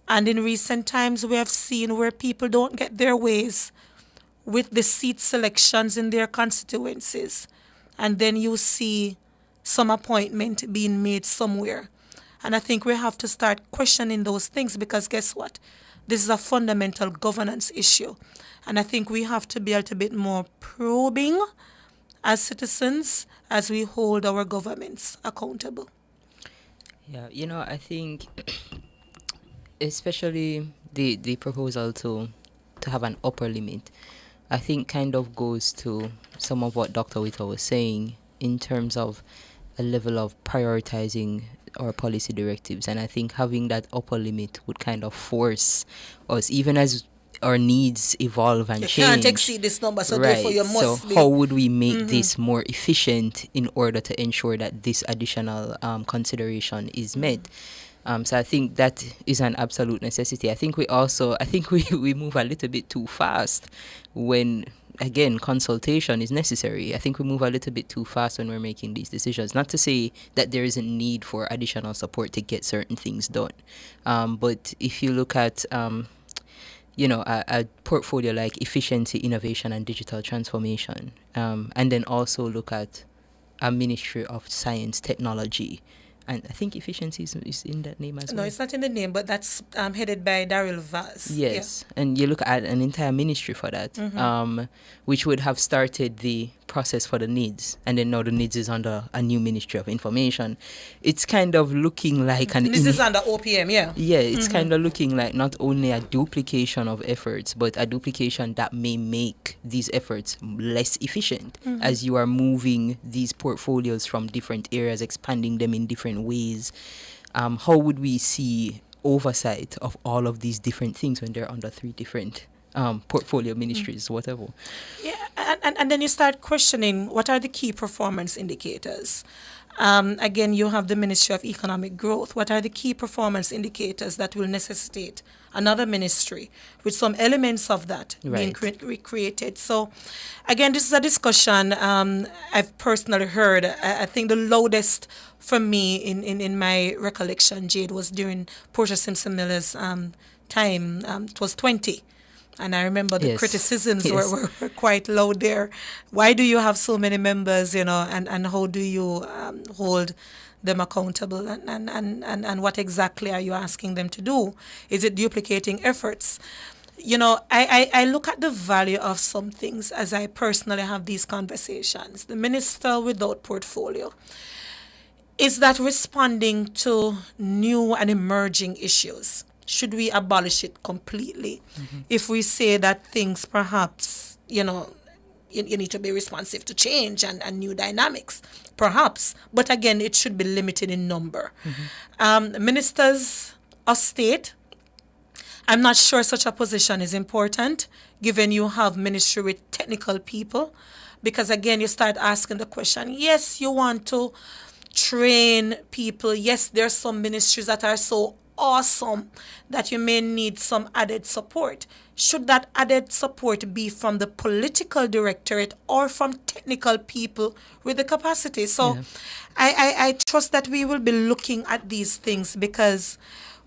And in recent times, we have seen where people don't get their ways with the seat selections in their constituencies. And then you see some appointment being made somewhere. And I think we have to start questioning those things, because guess what? This is a fundamental governance issue. And I think we have to be a little bit more probing as citizens as we hold our governments accountable. Yeah, I think especially the proposal to have an upper limit, I think kind of goes to some of what Dr. Witter was saying in terms of a level of prioritizing our policy directives. And I think having that upper limit would kind of force us, even as our needs evolve and change. You can't exceed this number, so therefore you must be. So how would we make this more efficient in order to ensure that this additional consideration is met? So I think that is an absolute necessity. I think we move a little bit too fast when, again, consultation is necessary. I think we move a little bit too fast when we're making these decisions. Not to say that there isn't need for additional support to get certain things done. But if you look at, a portfolio like efficiency, innovation, and digital transformation, and then also look at a Ministry of Science, Technology, and I think efficiency is in that name as well. No, it's not in the name, but that's headed by Daryl Vaz. Yes, yeah. And you look at an entire ministry for that, which would have started the process for the needs, and then now the needs is under a new Ministry of Information. It's kind of looking like this is under OPM, yeah. Yeah, it's kind of looking like not only a duplication of efforts, but a duplication that may make these efforts less efficient as you are moving these portfolios from different areas, expanding them in different ways. How would we see oversight of all of these different things when they're under three different portfolio ministries, whatever? Yeah, and then you start questioning what are the key performance indicators. Again, you have the Ministry of Economic Growth. What are the key performance indicators that will necessitate another ministry with some elements of that being recreated? So, again, this is a discussion I've personally heard. I think the loudest for me in my recollection, Jade, was during Portia Simpson Miller's time. It was 20. And I remember the criticisms were quite loud there. Why do you have so many members, and how do you hold them accountable? And what exactly are you asking them to do? Is it duplicating efforts? I look at the value of some things as I personally have these conversations. The minister without portfolio, is that responding to new and emerging issues? Should we abolish it completely? If we say that things perhaps, you need to be responsive to change and new dynamics, perhaps. But again, it should be limited in number. Ministers of state, I'm not sure such a position is important, given you have ministry with technical people. Because again, you start asking the question, yes, you want to train people. Yes, there are some ministries that are so awesome that you may need some added support. should that added support be from the political directorate or from technical people with the capacity? So I trust that we will be looking at these things because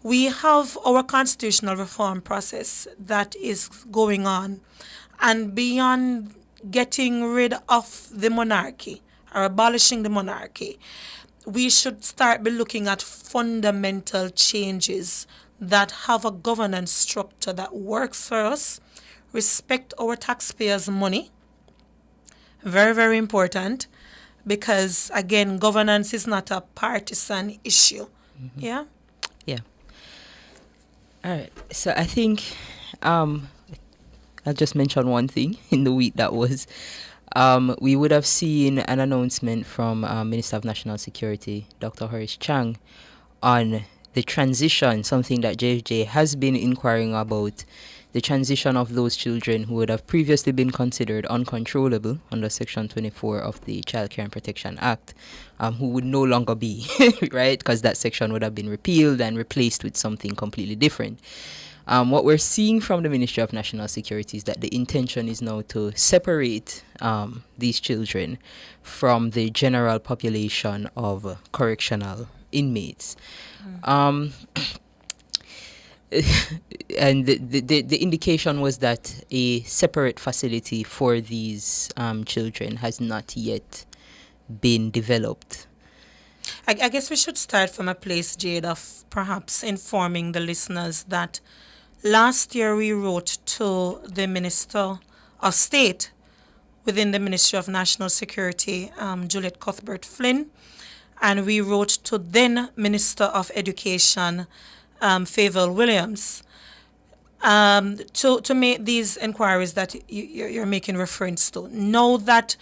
we have our constitutional reform process that is going on. And beyond getting rid of the monarchy or abolishing the monarchy, we should start by looking at fundamental changes that have a governance structure that works for us, respect our taxpayers' money. Very, very important because, again, governance is not a partisan issue. Yeah? Yeah. All right. So I think I'll just mention one thing in the week that was. We would have seen an announcement from Minister of National Security, Dr. Horace Chang, on the transition, something that JFJ has been inquiring about, the transition of those children who would have previously been considered uncontrollable under Section 24 of the Child Care and Protection Act, who would no longer be, right? Because that section would have been repealed and replaced with something completely different. What we're seeing from the Ministry of National Security is that the intention is now to separate these children from the general population of correctional inmates. And the indication was that a separate facility for these children has not yet been developed. I guess we should start from a place, Jade, of perhaps informing the listeners that last year we wrote to the Minister of State within the Ministry of National Security, Juliet Cuthbert Flynn, and we wrote to then Minister of Education, Favour Williams, to make these inquiries that you're making reference to. Know that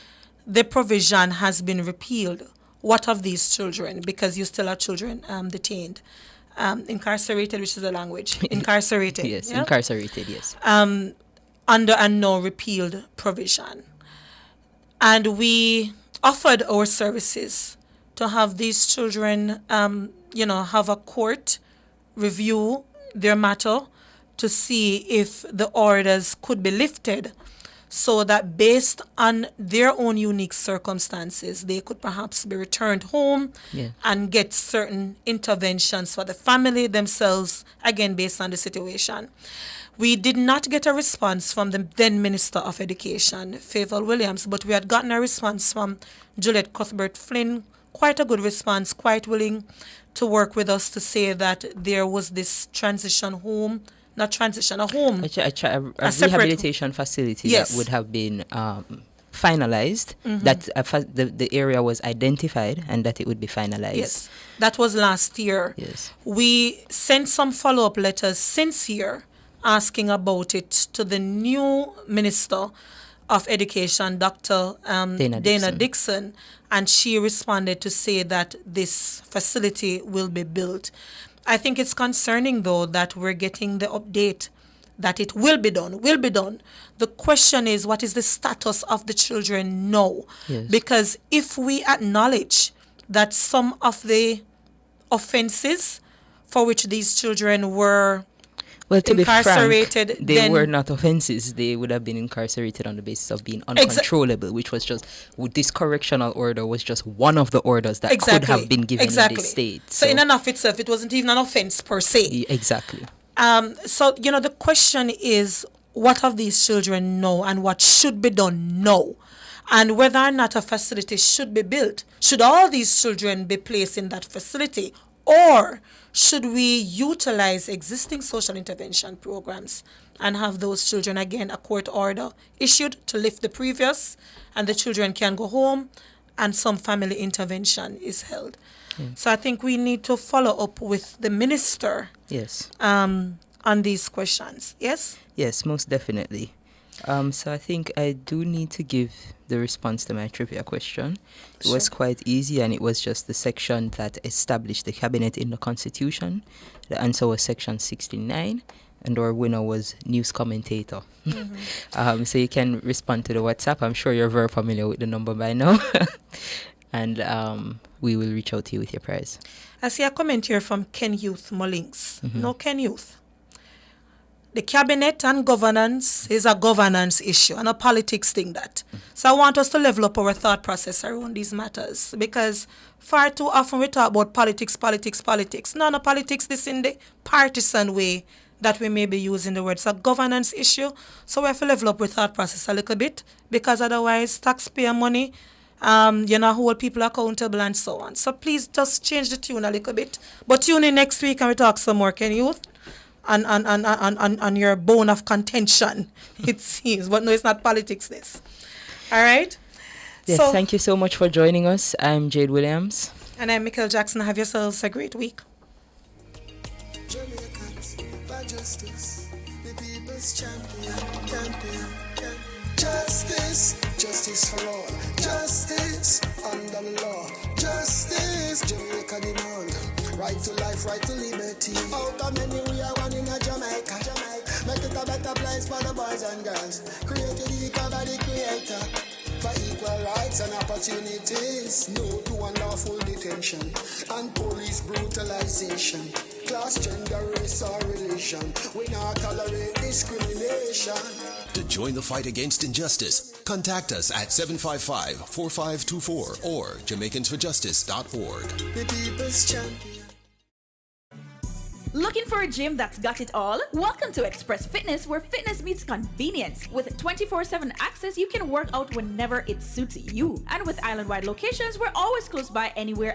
the provision has been repealed. What of these children? Because you still have children detained. Incarcerated, which is the language. Incarcerated. Yes, yeah? Incarcerated, yes. Under a no repealed provision. And we offered our services to have these children, have a court review their matter to see if the orders could be lifted so that based on their own unique circumstances, they could perhaps be returned home and get certain interventions for the family themselves, again, based on the situation. We did not get a response from the then Minister of Education, Favour Williams, but we had gotten a response from Juliet Cuthbert Flynn, quite a good response, quite willing to work with us to say that there was this transition home, not transition, a home. A rehabilitation facility that would have been finalized, that the area was identified and that it would be finalized. Yes, that was last year. Yes. We sent some follow-up letters since here asking about it to the new Minister of Education, Dr. Dana Dixon, and she responded to say that this facility will be built. I think it's concerning, though, that we're getting the update that it will be done. The question is, what is the status of the children now? Yes. Because if we acknowledge that some of the offenses for which these children were incarcerated, be frank, they were not offenses. They would have been incarcerated on the basis of being uncontrollable, which was just, this correctional order was just one of the orders that could have been given in this state. So in and of itself, it wasn't even an offense per se. Exactly. So, the question is, what of these children know and what should be done now? And whether or not a facility should be built. Should all these children be placed in that facility? Or should we utilize existing social intervention programs and have those children, again, a court order issued to lift the previous, and the children can go home and some family intervention is held? So I think we need to follow up with the minister on these questions. Yes? Yes, most definitely. So I think I do need to give the response to my trivia question. It was quite easy, and it was just the section that established the cabinet in the Constitution. The answer was Section 69, and our winner was news commentator. So you can respond to the WhatsApp. I'm sure you're very familiar with the number by now. And we will reach out to you with your prize. I see a comment here from Ken Youth Mullings. No, Ken Youth. the cabinet and governance is a governance issue and a politics thing that. So I want us to level up our thought process around these matters because far too often we talk about politics. None of politics this in the partisan way that we may be using the word. It's a governance issue. So we have to level up our thought process a little bit because otherwise taxpayer money, hold people accountable and so on. So please just change the tune a little bit. But tune in next week and we talk some more, can you? On your bone of contention, it seems. But no, it's not politics, this. All right? Yes, so, thank you so much for joining us. I'm Jade Williams. And I'm Mikhail Jackson. Have yourselves a great week. Jamaicans, by justice, the people's champion. Justice for all. Justice under the law. Justice, Jamaica demand. Right to life, right to liberty. Out of many we are one in a Jamaica. Make it a better place for the boys and girls. Created equal by the creator. For equal rights and opportunities. No to unlawful detention and police brutalization. Class, gender, race or religion. We not tolerate discrimination. To join the fight against injustice, contact us at 755-4524 or JamaicансForJustice.org. The people's champion. Looking for a gym that's got it all? Welcome to Express Fitness, where fitness meets convenience. With 24/7 access, you can work out whenever it suits you. And with island-wide locations, we're always close by anywhere